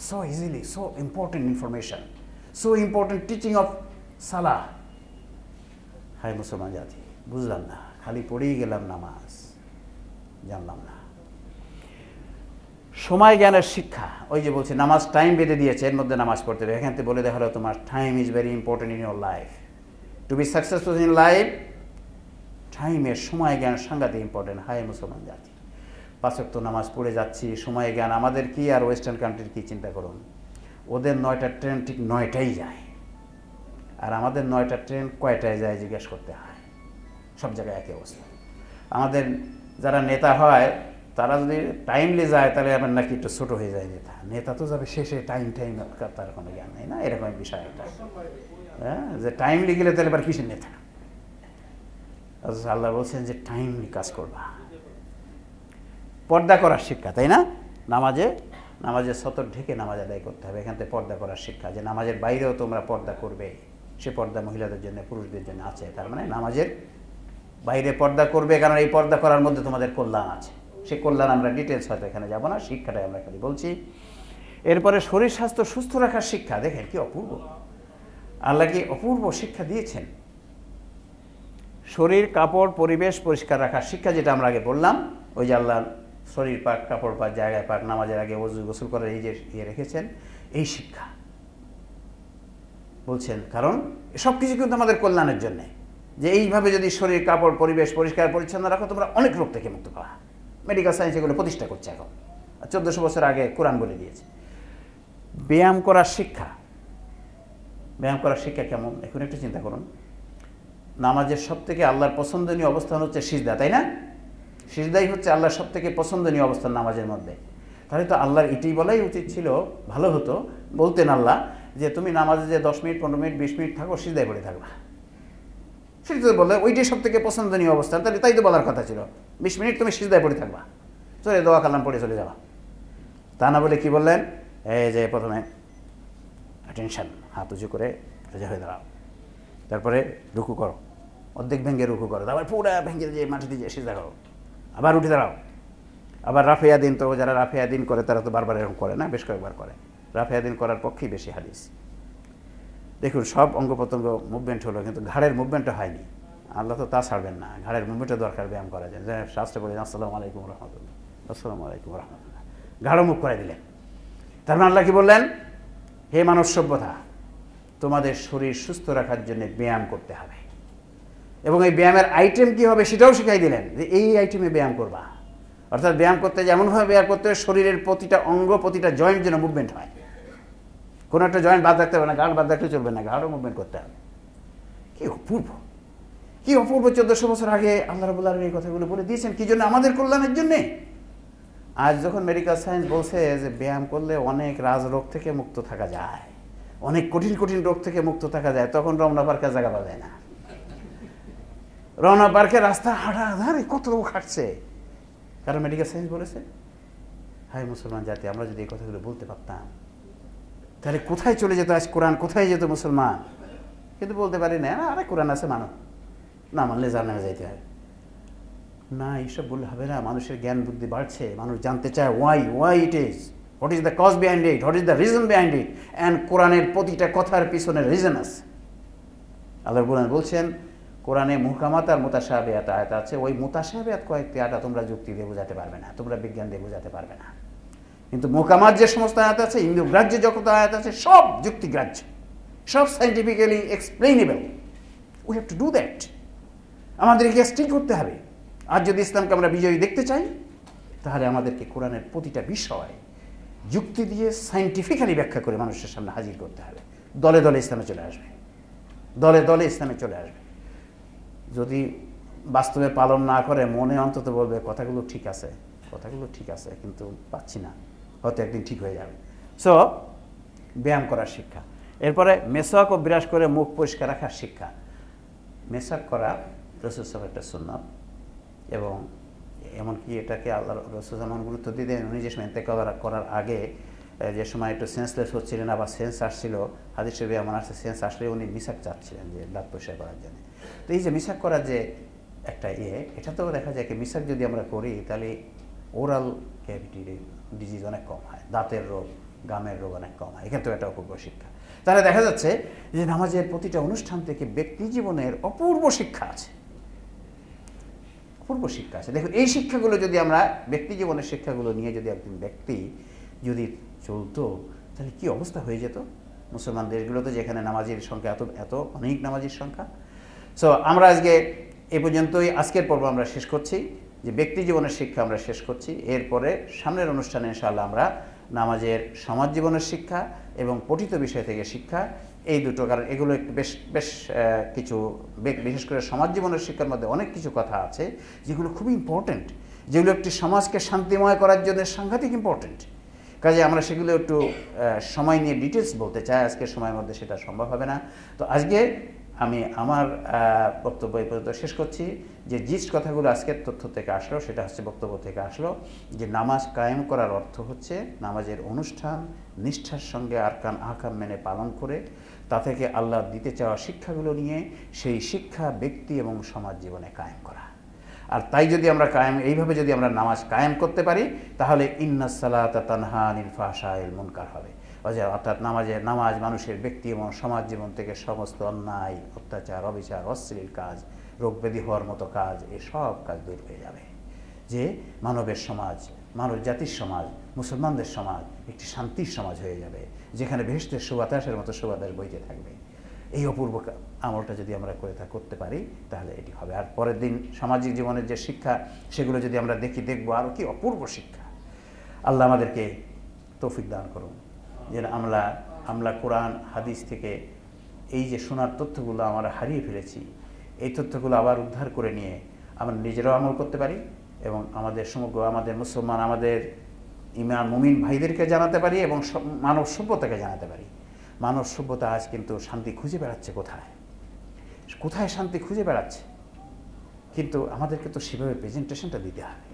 so easily, so important information, so important teaching of salah. হায় মুসলমান জাতি, বুঝলাম না, খালি পড়েই গেলাম নামাজ, জানলাম না। সময় জ্ঞানের শিক্ষা, ওই যে বলছি নামাজ টাইম বেঁধে দিয়েছে, এর মধ্যে নামাজ পড়তে হবে। এখান থেকে বলে দেখা হলো তোমার time is very important in your life. To be successful in life, টাইমের সময় জ্ঞান সাংঘাতিক ইম্পর্টেন্ট। হায় মুসলমান জাতি, 5 ওয়াক্ত নামাজ পড়ে যাচ্ছি, সময় জ্ঞান আমাদের কি আর ওয়েস্টার্ন কান্ট্রির কি চিন্তা করুন। ওদের 9টা ট্রেন ঠিক 9টাই যায়, আর আমাদের 9টা ট্রেন কয়টায় যায় জিজ্ঞেস করতে হয়। সব জায়গায় একই অবস্থা। আমাদের যারা নেতা হয় তারা যদি টাইমলি যায় তাহলে আমার নাকি একটু ছোটো হয়ে যায় নেতা। নেতা তো যাবে শেষে, টাইম তার কোনো জ্ঞান নেই না, এরকম বিষয় একটা। হ্যাঁ, যে টাইমলি গেলে তাহলে এবার কিসের নেতা? আল্লাহ বলছেন যে টাইমলি কাজ করবা। পর্দা করার শিক্ষা, তাই না? নামাজে সতর ঢেকে নামাজ আদায় করতে হবে। এখান থেকে পর্দা করার শিক্ষা, যে নামাজের বাইরেও তোমরা পর্দা করবে। সে পর্দা মহিলাদের জন্য, পুরুষদের জন্য আছে। তার মানে নামাজের বাইরে পর্দা করবে, কারণ এই পর্দা করার মধ্যে তোমাদের কল্যাণ আছে। সে কল্যাণ আমরা ডিটেলস হয়তো এখানে যাব না, শিক্ষাটাই আমরা খালি বলছি। এরপরে শরীর স্বাস্থ্য সুস্থ রাখার শিক্ষা। দেখেন কি অপূর্ব, আল্লাহ কি অপূর্ব শিক্ষা দিয়েছেন। শরীর, কাপড়, পরিবেশ পরিষ্কার রাখার শিক্ষা, যেটা আমরা আগে বললাম। ওই যে আল্লাহ শরীর পাক, কাপড় পাক, জায়গায় পাক, নামাজের আগে ওযু গোসল করার এই যে রেখেছেন, এই শিক্ষা বলছেন। কারণ সব কিছু কিন্তু আমাদের কল্যাণের জন্যে, যে এইভাবে যদি শরীর, কাপড়, পরিবেশ পরিষ্কার পরিচ্ছন্ন রাখো, তোমরা অনেক রোগ থেকে মুক্ত পাওয়া। মেডিকেল সায়েন্স এগুলো প্রতিষ্ঠা করছে এখন, 1400 বছর আগে কোরআন বলে দিয়েছে। ব্যায়াম করার শিক্ষা। ব্যায়াম করার শিক্ষা কেমন এখন একটু চিন্তা করুন। নামাজের সব থেকে আল্লাহর পছন্দনীয় অবস্থান হচ্ছে সিজদা, তাই না? সিজদাই হচ্ছে আল্লাহর সব থেকে পছন্দনীয় অবস্থান নামাজের মধ্যে। তাহলে তো আল্লাহর এটাই বলাই উচিত ছিল, ভালো হতো বলতেন আল্লাহ যে তুমি নামাজে যে 10 মিনিট, 15 মিনিট, 20 মিনিট থাকো, সিজদায় পড়ে থাকবা। সেটা তো বললে ওইটাই সব থেকে পছন্দনীয় অবস্থান, তাহলে তাই তো বলার কথা ছিল, 20 মিনিট তুমি সিজদায় পড়ে থাকবা, চলে দোয়া কালাম পড়ে চলে যাবা। তা না বলে কি বললেন? এই যে প্রথমে অ্যাটেনশন, হাত উঁচু করে সোজা হয়ে দাঁড়াও, তারপরে রুকু করো, অর্ধেক ভেঙে রুকু করো, তারপর পুরা ভেঙে যে মাটিতে যে সিজদা করো, আবার উঠে দাঁড়াও, আবার রাফেয়া দিন। তো যারা রাফেয়া দিন করে তারা তো বারবার এরকম করে না, বেশ কয়েকবার করে। রাফেয়া দিন করার পক্ষেই বেশি হাদিস। দেখুন সব অঙ্গ প্রত্যঙ্গ মুভমেন্ট হলো, কিন্তু ঘাড়ের মুভমেন্টটা হয়নি। আল্লাহ তো তা ছাড়বেন না, ঘাড়ের মুভমেন্টটা দরকার ব্যায়াম করা যায়। যে শাস্ত্রে বলে আসসালামু আলাইকুম রহমতুল্লাহ, আসসালামু আলাইকুম রহমতুল্লাহ, ঘাড়ও মুখ করে দিলেন। তার মানে আল্লাহ কি বললেন? হে মানব সভ্যতা, তোমাদের শরীর সুস্থ রাখার জন্য ব্যায়াম করতে হবে, এবং এই ব্যায়ামের আইটেম কি হবে সেটাও শিখাই দিলেন, যে এই আইটেমে ব্যায়াম করবা। অর্থাৎ ব্যায়াম করতে যেমনভাবে ব্যায়াম করতে হবে, শরীরের প্রতিটা অঙ্গ, প্রতিটা জয়েন্ট যেন মুভমেন্ট হয়। কোনো একটা জয়েন্ট বাদ রাখতে হবে না, ঘাড় বাদ রাখলে চলবে না, ঘাড়ও মুভমেন্ট করতে হবে। কি অপূর্ব, কি অপূর্ব। 1400 বছর আগে আল্লাহ রাব্বুল আলামিন এই কথাগুলো বলে দিয়েছেন, কি জন্য? আমাদের কল্যাণের জন্যে। আজ যখন মেডিকেল সায়েন্স বলছে যে ব্যায়াম করলে অনেক রাজরোগ থেকে মুক্ত থাকা যায়, অনেক কঠিন কঠিন রোগ থেকে মুক্ত থাকা যায়, তখন রমনা পার্কে জায়গা পাওয়া যায় না। রমনা পার্কে রাস্তা হাঁটা কত লোক হাঁটছে, কারণ মেডিকেল সায়েন্স বলেছে। হায় মুসলমান জাতি, আমরা যদি এই কথাগুলো বলতে পারতাম, তাহলে কোথায় চলে যেত আজ কোরআন, কোথায় যেত মুসলমান? কিন্তু বলতে পারি না, আরে কোরআন আছে, মানো, না মানলে জাহান্নামে যাইতে হয় না, এইসব বললে হবে না। মানুষের জ্ঞান বুদ্ধি বাড়ছে, মানুষ জানতে চায় why it is, what is the cause behind it, what is the reason behind it. And কোরআনের প্রতিটা কথার পিছনে রিজন আছে। আল্লাহ বলছেন কোরআনে মুহকামাত আর মুতাশাবিহাত আয়াত আছে। ওই মুতাশাবিহাত কয়েকটি আয়াত তোমরা যুক্তি দিয়ে বোঝাতে পারবে না, তোমরা বিজ্ঞান দিয়ে বোঝাতে পারবে না। কিন্তু মুহকামাত যে সমস্ত আয়াত আছে, ইন্দ্রগ্রাহ্য যত আয়াত আছে, সব যুক্তিগ্রাহ্য, সব scientifically explainable. We have to do that. আমাদেরকে স্টিক করতে হবে। আর যদি ইসলামকে আমরা বিজয়ী দেখতে চাই, তাহলে আমাদেরকে কোরআনের প্রতিটা বিষয় যুক্তি দিয়ে সাইন্টিফিক্যালি ব্যাখ্যা করে মানুষের সামনে হাজির করতে হবে। দলে দলে ইসলামে চলে আসবে, দলে দলে ইসলামে চলে আসবে। যদি বাস্তবে পালন না করে, মনে অন্তত বলবে কথাগুলো ঠিক আছে, কথাগুলো ঠিক আছে, কিন্তু পাচ্ছি না, হয়তো একদিন ঠিক হয়ে যাবে। সো ব্যায়াম করার শিক্ষা। এরপরে মেসওয়াক ও বিরাস করে মুখ পরিষ্কার রাখার শিক্ষা। মেসওয়াক করা রাসূল সাল্লাল্লাহু আলাইহি ওয়াসাল্লাম একটা সুন্নাত, এবং এমনকি এটাকে আল্লাহ রাসূল যেমন গুরুত্ব দিতেন, উনি যে সময় ইন্তেকাল করার আগে যে সময় একটু সেন্সলেস হচ্ছিলেন, আবার সেন্স আসছিল, হাদিস শরীফে এমন আসছে, সেন্স আসলে উনি মিসাক চাচ্ছিলেন যে দাঁত পরিষ্কার করার জন্য। তো এই যে মিসাক করার যে একটা এটা তো দেখা যায় কি, মিসাক যদি আমরা করি তাহলে ওরাল ক্যাভিটি ডিজিজ অনেক কম হয়, দাঁতের রোগ গ্রামের রোগ অনেক কম হয়। এখানে তো একটা অপূর্ব শিক্ষা। তাহলে দেখা যাচ্ছে যে নামাজের প্রতিটা অনুষ্ঠান থেকে ব্যক্তি জীবনের অপূর্ব শিক্ষা আছে, অপূর্ব শিক্ষা আছে। দেখুন, এই শিক্ষাগুলো যদি আমরা ব্যক্তি জীবনের শিক্ষাগুলো নিয়ে যদি একজন ব্যক্তি যদি চলতো, তাহলে কি অবস্থা হয়ে যেত মুসলমান দেশগুলোতে, যেখানে নামাজির সংখ্যা এত এত অনেক নামাজির সংখ্যা। সো আমরা আজকে এ পর্যন্তই, আজকের পর্ব আমরা শেষ করছি, যে ব্যক্তি জীবনের শিক্ষা আমরা শেষ করছি। এরপরে সামনের অনুষ্ঠানে ইনশাআল্লাহ আমরা নামাজের সমাজ জীবনের শিক্ষা এবং পঠিত বিষয় থেকে শিক্ষা, এই দুটো, কারণ এগুলো একটু বেশ বেশ কিছু, বিশেষ করে সমাজ জীবনের শিক্ষার মধ্যে অনেক কিছু কথা আছে যেগুলো খুবই ইম্পর্ট্যান্ট, যেগুলো একটি সমাজকে শান্তিময় করার জন্য সাংঘাতিক ইম্পর্ট্যান্ট। কাজে আমরা সেগুলো একটু সময় নিয়ে ডিটেলস বলতে চাই, আজকের সময়ের মধ্যে সেটা সম্ভব হবে না। তো আজকে আমি আমার বক্তব্য এই পর্যন্ত শেষ করছি। যে জিস্ট কথাগুলো আজকের তথ্য থেকে আসলো, সেটা হচ্ছে বক্তব্য থেকে আসলো, যে নামাজ কায়েম করার অর্থ হচ্ছে নামাজের অনুষ্ঠান নিষ্ঠার সঙ্গে আরকান আহকাম মেনে পালন করে তা থেকে আল্লাহ দিতে চাওয়া শিক্ষাগুলো নিয়ে সেই শিক্ষা ব্যক্তি এবং সমাজ জীবনে কায়েম করা। আর তাই যদি আমরা এইভাবে যদি আমরা নামাজ কায়েম করতে পারি, তাহলে ইন্নাস সালাতা তানহা আনিল ফাহশাইল মুনকার হবে। অর্থাৎ নামাজ মানুষের ব্যক্তি এবং সমাজ জীবন থেকে সমস্ত অন্যায়, অত্যাচার, অবিচার, অশ্লীল কাজ, রোগ ব্যাধি হওয়ার মতো কাজ, এসব কাজ দূর হয়ে যাবে। যে মানবের সমাজ, মানব জাতির সমাজ, মুসলমানদের সমাজ একটি শান্তির সমাজ হয়ে যাবে, যেখানে বেহেশতের সুবাতাসের মতো সুবাতাস বইতে থাকবে। এই অপূর্ব আমলটা যদি আমরা করতে পারি, তাহলে এটি হবে। আর পরের দিন সামাজিক জীবনের যে শিক্ষা, সেগুলো যদি আমরা দেখবো আরও কি অপূর্ব শিক্ষা। আল্লাহ আমাদেরকে তৌফিক দান করুন, যে আমরা কোরআন হাদিস থেকে এই যে শোনার তথ্যগুলো আমরা হারিয়ে ফেলেছি, এই তথ্যগুলো আবার উদ্ধার করে নিয়ে আমরা নিজেরাও আমল করতে পারি এবং আমাদের সমগ্র আমাদের মুসলমান, আমাদের ইমান মুমিন ভাইদেরকে জানাতে পারি এবং মানব সভ্যতাকে জানাতে পারি। মানব সভ্যতা আজ কিন্তু শান্তি খুঁজে বেড়াচ্ছে, কোথায় শান্তি খুঁজে বেড়াচ্ছে, কিন্তু আমাদেরকে তো সেভাবে প্রেজেন্টেশনটা দিতে হবে।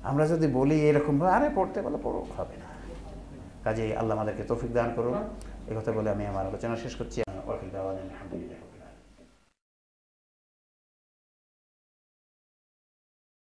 আমরা যদি বলি এরকমভাবে, আরে পড়তে বলে পড়ো, হবে না। কাজে আল্লাহ আমাদেরকে তৌফিক দান করুন। এই কথা বলে আমি আমার আলোচনা শেষ করছি। আলহামদুলিল্লাহ।